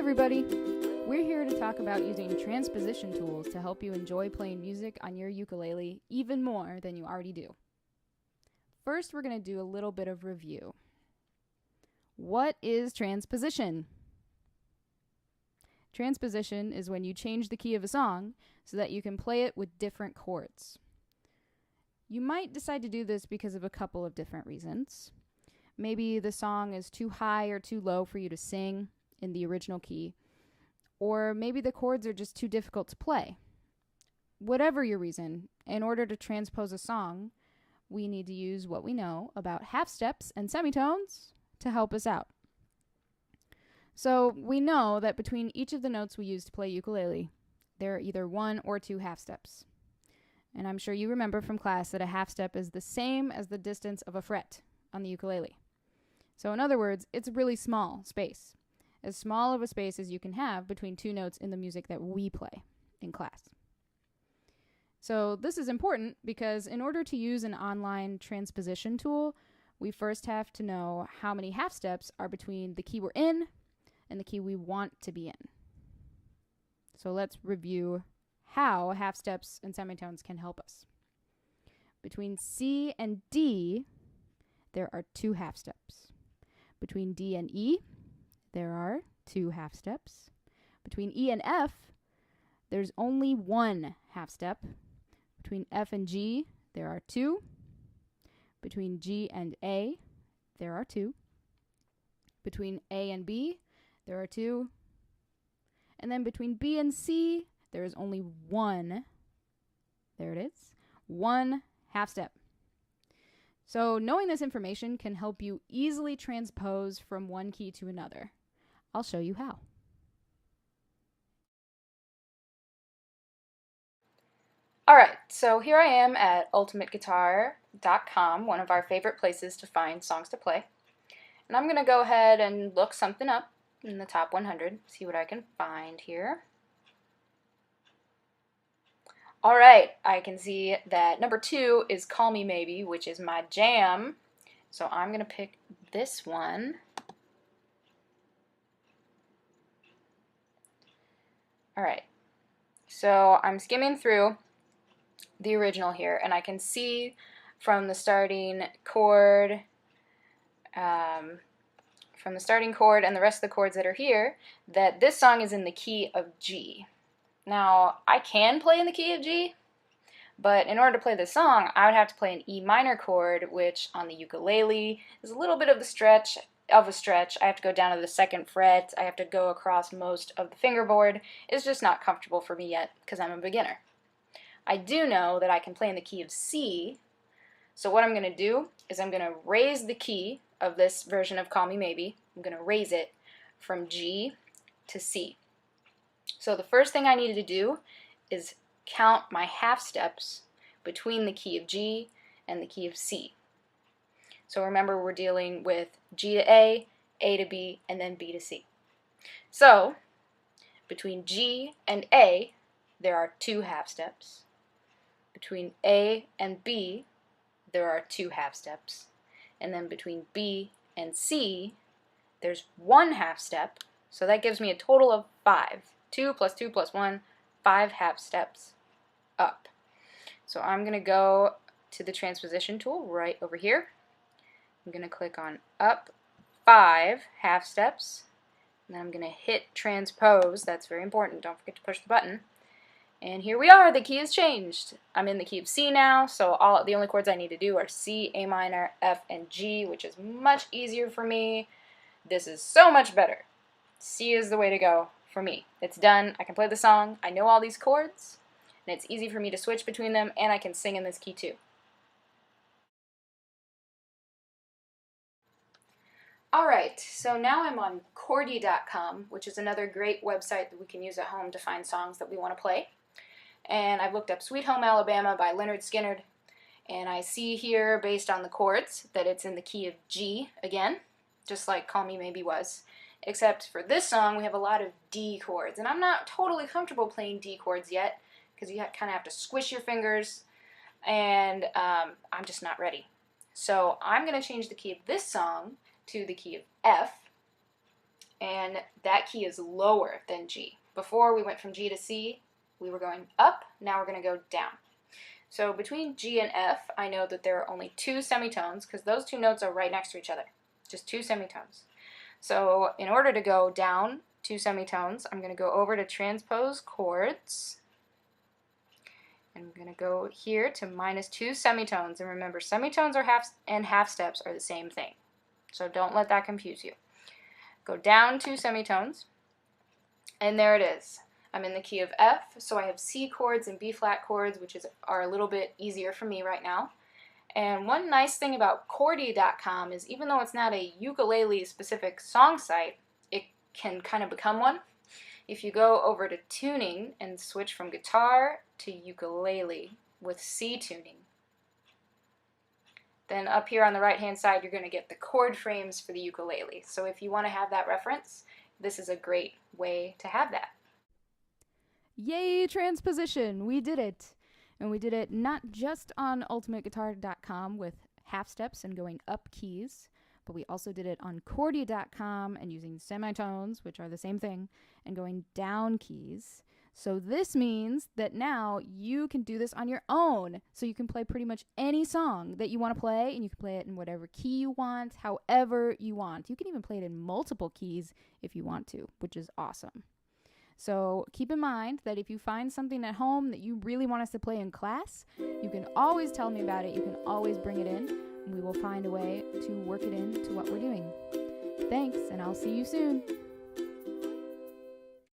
everybody! We're here to talk about using transposition tools to help you enjoy playing music on your ukulele even more than you already do. First, we're going to do a little bit of review. What is transposition? Transposition is when you change the key of a song so that you can play it with different chords. You might decide to do this because of a couple of different reasons. Maybe the song is too high or too low for you to sing in the original key, or maybe the chords are just too difficult to play. Whatever your reason, in order to transpose a song, we need to use what we know about half steps and semitones to help us out. So we know that between each of the notes we use to play ukulele, there are either one or two half steps. And I'm sure you remember from class that a half step is the same as the distance of a fret on the ukulele. So in other words, it's a really small space. As small of a space as you can have between two notes in the music that we play in class. So this is important because in order to use an online transposition tool, we first have to know how many half steps are between the key we're in and the key we want to be in. So let's review how half steps and semitones can help us. Between C and D, there are two half steps. Between D and E, there are two half steps. Between E and F, there's only one half step. Between F and G, there are two. Between G and A, there are two. Between A and B, there are two. And then between B and C, there is only one. There it is. One half step. So knowing this information can help you easily transpose from one key to another. I'll show you how. Alright, so here I am at ultimateguitar.com, one of our favorite places to find songs to play. And I'm going to go ahead and look something up in the top 100, see what I can find here. Alright, I can see that number 2 is Call Me Maybe, which is my jam. So I'm going to pick this one. Alright, so I'm skimming through the original here, and I can see from the starting chord, and the rest of the chords that are here, that this song is in the key of G. Now, I can play in the key of G, but in order to play this song, I would have to play an E minor chord, which on the ukulele is a little bit of a stretch. I have to go down to the 2nd fret. I have to go across most of the fingerboard. It's just not comfortable for me yet because I'm a beginner. I do know that I can play in the key of C, so what I'm going to do is I'm going to raise the key of this version of Call Me Maybe. I'm going to raise it from G to C. So the first thing I needed to do is count my half steps between the key of G and the key of C. So remember, we're dealing with G to A to B, and then B to C. So between G and A, there are two half steps. Between A and B, there are two half steps. And then between B and C, there's one half step. So that gives me a total of 5. 2 plus 2 plus 1, 5 half steps up. So I'm going to go to the transposition tool right over here. I'm going to click on up 5 half steps. And then I'm going to hit transpose. That's very important. Don't forget to push the button. And here we are. The key has changed. I'm in the key of C now, so the only chords I need to do are C, A minor, F, and G, which is much easier for me. This is so much better. C is the way to go for me. It's done. I can play the song. I know all these chords, and it's easy for me to switch between them, and I can sing in this key too. Alright, so now I'm on chordy.com, which is another great website that we can use at home to find songs that we want to play. And I've looked up Sweet Home Alabama by Leonard Skinner, and I see here, based on the chords, that it's in the key of G again, just like Call Me Maybe was. Except for this song, we have a lot of D chords, and I'm not totally comfortable playing D chords yet, because you kind of have to squish your fingers, and I'm just not ready. So I'm going to change the key of this song to the key of F, and that key is lower than G. Before we went from G to C, we were going up, now we're going to go down. So between G and F, I know that there are only 2 semitones because those 2 notes are right next to each other, just 2 semitones. So in order to go down 2 semitones, I'm going to go over to transpose chords. And I'm going to go here to minus 2 semitones. And remember, semitones and half steps are the same thing. So don't let that confuse you. Go down 2 semitones. And there it is. I'm in the key of F, so I have C chords and B flat chords, which are a little bit easier for me right now. And one nice thing about chordy.com is even though it's not a ukulele specific song site, it can kind of become one. If you go over to tuning and switch from guitar to ukulele with C tuning, then up here on the right hand side you're going to get the chord frames for the ukulele. So if you want to have that reference, this is a great way to have that. Yay, transposition! We did it! And we did it not just on ultimateguitar.com with half steps and going up keys, but we also did it on chordy.com and using semitones, which are the same thing, and going down keys. So this means that now you can do this on your own. So you can play pretty much any song that you want to play, and you can play it in whatever key you want, however you want. You can even play it in multiple keys if you want to, which is awesome. So keep in mind that if you find something at home that you really want us to play in class, you can always tell me about it. You can always bring it in, and we will find a way to work it into what we're doing. Thanks, and I'll see you soon.